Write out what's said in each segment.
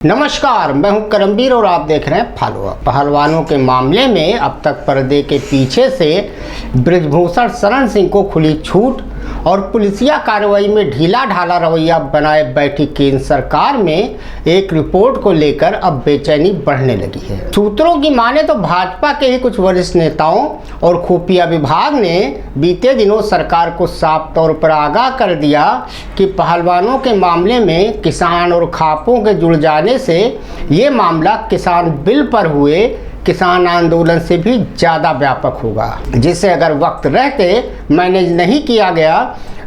नमस्कार, मैं हूं करमवीर और आप देख रहे हैं फॉलोअप। पहलवानों के मामले में अब तक पर्दे के पीछे से बृजभूषण शरण सिंह को खुली छूट और पुलिसिया कार्रवाई में ढीला ढाला रवैया बनाए बैठी केंद्र सरकार में एक रिपोर्ट को लेकर अब बेचैनी बढ़ने लगी है। सूत्रों की माने तो भाजपा के ही कुछ वरिष्ठ नेताओं और खुफिया विभाग ने बीते दिनों सरकार को साफ तौर पर आगाह कर दिया कि पहलवानों के मामले में किसान और खापों के जुड़ जाने से ये मामला किसान बिल पर हुए किसान आंदोलन से भी ज़्यादा व्यापक होगा, जिसे अगर वक्त रहते मैनेज नहीं किया गया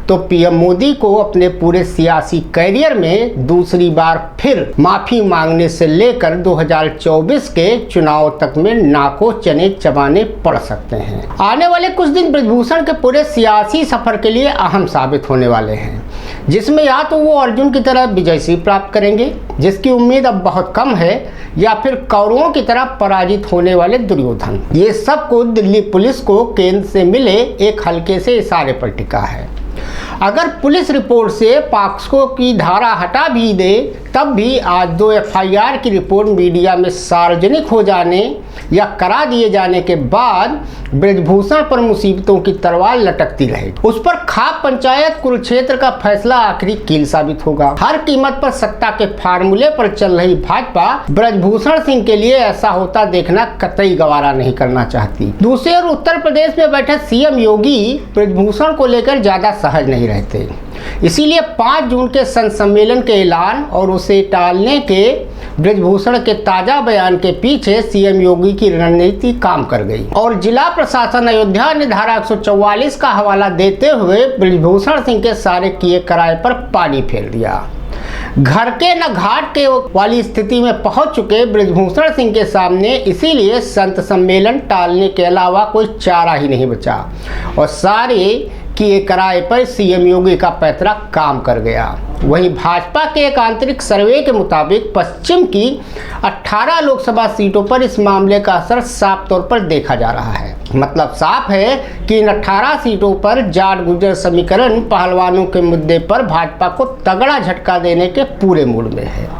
तो पीएम मोदी को अपने पूरे सियासी करियर में दूसरी बार फिर माफ़ी मांगने से लेकर 2024 के चुनाव तक में नाको चने चबाने पड़ सकते हैं। आने वाले कुछ दिन बृजभूषण के पूरे सियासी सफर के लिए अहम साबित होने वाले हैं, जिसमें या तो वो अर्जुन की तरह विजयश्री प्राप्त करेंगे, जिसकी उम्मीद अब बहुत कम है, या फिर कौरवों की तरह पराजित होने वाले दुर्योधन। ये सब कुछ दिल्ली पुलिस को केंद्र से मिले एक हल्के से इशारे पर टिका है। अगर पुलिस रिपोर्ट से पॉक्सो की धारा हटा भी दे तब भी आज 2 एफआईआर की रिपोर्ट मीडिया में सार्वजनिक हो जाने या करा दिए जाने के बाद बृजभूषण पर मुसीबतों की तलवार लटकती रहेगी। उस पर खाप पंचायत कुरुक्षेत्र का फैसला आखिरी कील साबित होगा। हर कीमत पर सत्ता के फार्मूले पर चल रही भाजपा बृजभूषण सिंह के लिए ऐसा होता देखना कतई गवारा नहीं करना चाहती। दूसरी ओर उत्तर प्रदेश में बैठे सीएम योगी बृजभूषण को लेकर ज्यादा सहज नहीं रहते, इसीलिए 5 जून के संत सम्मेलन के ऐलान और उसे टालने के बृजभूषण के ताजा बयान के पीछे सीएम योगी की रणनीति काम कर गई और जिला प्रशासन अयोध्या ने धारा 144 का हवाला देते हुए बृजभूषण सिंह के सारे किए कराए पर पानी फेर दिया। घर के न घाट के वाली स्थिति में पहुंच चुके बृजभूषण सिंह के सामने इसीलिए संत सम्मेलन टालने के अलावा कोई चारा ही नहीं बचा और सारे किए कराए पर सीएम योगी का पैतरा काम कर गया। वहीं भाजपा के एक आंतरिक सर्वे के मुताबिक पश्चिम की 18 लोकसभा सीटों पर इस मामले का असर साफ तौर पर देखा जा रहा है। मतलब साफ है कि इन 18 सीटों पर जाट गुर्जर समीकरण पहलवानों के मुद्दे पर भाजपा को तगड़ा झटका देने के पूरे मूड में है।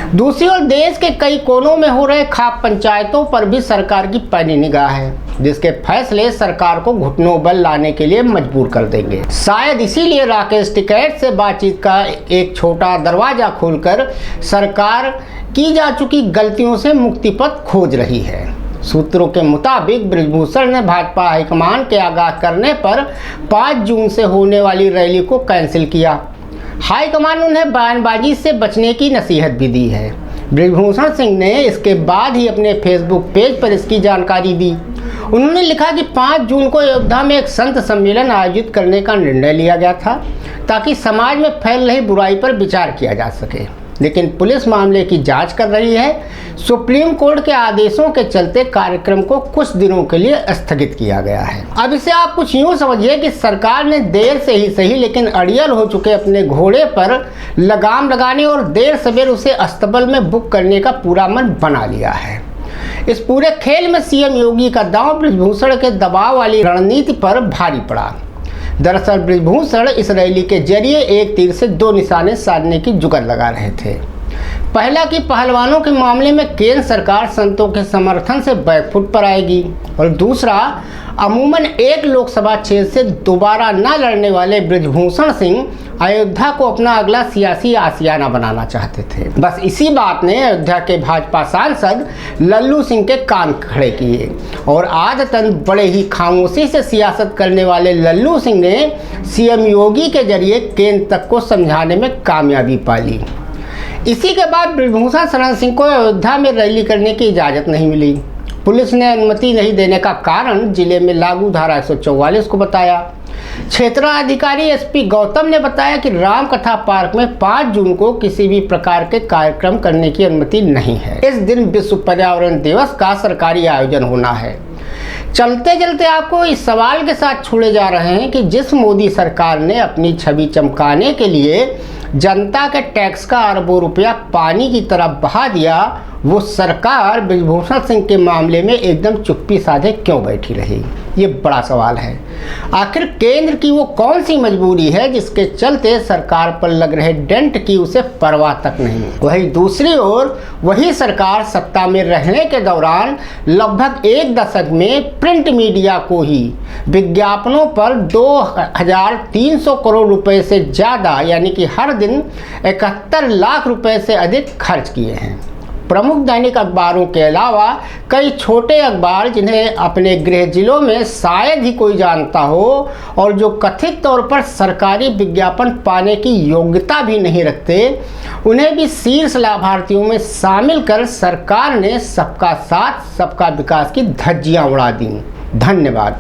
दूसरी ओर देश के कई कोनों में हो रहे खाप पंचायतों पर भी सरकार की पैनी निगाह है, जिसके फैसले सरकार को घुटनों बल लाने के लिए मजबूर कर देंगे। शायद इसीलिए राकेश टिकैत से बातचीत का एक छोटा दरवाजा खोलकर सरकार की जा चुकी गलतियों से मुक्ति पथ खोज रही है। सूत्रों के मुताबिक बृजभूषण ने भाजपा हाईकमान के आगाह करने पर 5 जून से होने वाली रैली को कैंसिल किया। हाईकमान उन्हें बयानबाजी से बचने की नसीहत भी दी है। बृजभूषण सिंह ने इसके बाद ही अपने फेसबुक पेज पर इसकी जानकारी दी। उन्होंने लिखा कि 5 जून को अयोध्या में एक संत सम्मेलन आयोजित करने का निर्णय लिया गया था ताकि समाज में फैल रही बुराई पर विचार किया जा सके, लेकिन पुलिस मामले की जांच कर रही है। सुप्रीम कोर्ट के आदेशों के चलते कार्यक्रम को कुछ दिनों के लिए स्थगित किया गया है। अब इसे आप कुछ यूँ समझिए कि सरकार ने देर से ही सही लेकिन अड़ियल हो चुके अपने घोड़े पर लगाम लगाने और देर सवेर उसे अस्तबल में बुक करने का पूरा मन बना लिया है। इस पूरे खेल में सीएम योगी का दांव बृजभूषण के दबाव वाली रणनीति पर भारी पड़ा। दरअसल बृजभूषण इस रैली के जरिए एक तीर से 2 निशाने साधने की जुगाड़ लगा रहे थे। पहला कि पहलवानों के मामले में केंद्र सरकार संतों के समर्थन से बैकफुट पर आएगी और दूसरा अमूमन एक लोकसभा क्षेत्र से दोबारा न लड़ने वाले बृजभूषण सिंह अयोध्या को अपना अगला सियासी आशियाना बनाना चाहते थे। बस इसी बात ने अयोध्या के भाजपा सांसद लल्लू सिंह के कान खड़े किए और आदतन बड़े ही खामोशी से सियासत करने वाले लल्लू सिंह ने सीएम योगी के जरिए केंद्र तक को समझाने में कामयाबी पा ली। इसी के बाद बृजभूषण शरण सिंह को अयोध्या में रैली करने की इजाज़त नहीं मिली। पुलिस ने अनुमति नहीं देने का कारण जिले में लागू धारा 144 को बताया। क्षेत्राधिकारी एसपी गौतम ने बताया कि रामकथा पार्क में 5 जून को किसी भी प्रकार के कार्यक्रम करने की अनुमति नहीं है। इस दिन विश्व पर्यावरण दिवस का सरकारी आयोजन होना है। चलते चलते आपको इस सवाल के साथ छोड़े जा रहे हैं कि जिस मोदी सरकार ने अपनी छवि चमकाने के लिए जनता के टैक्स का अरबों रुपया पानी की तरह बहा दिया, वो सरकार ब्रिजभूषण सिंह के मामले में एकदम चुप्पी साधे क्यों बैठी रही? ये बड़ा सवाल है। आखिर केंद्र की वो कौन सी मजबूरी है जिसके चलते सरकार पर लग रहे डेंट की उसे परवाह तक नहीं? वहीं दूसरी ओर वही सरकार सत्ता में रहने के दौरान लगभग 1 दशक में प्रिंट मीडिया को ही विज्ञापनों पर 2300 करोड़ रुपए से ज़्यादा यानी कि हर दिन 71 लाख रुपए से अधिक खर्च किए हैं। प्रमुख दैनिक अखबारों के अलावा कई छोटे अखबार जिन्हें अपने गृह जिलों में शायद ही कोई जानता हो और जो कथित तौर पर सरकारी विज्ञापन पाने की योग्यता भी नहीं रखते, उन्हें भी शीर्ष लाभार्थियों में शामिल कर सरकार ने सबका साथ सबका विकास की धज्जियां उड़ा दी। धन्यवाद।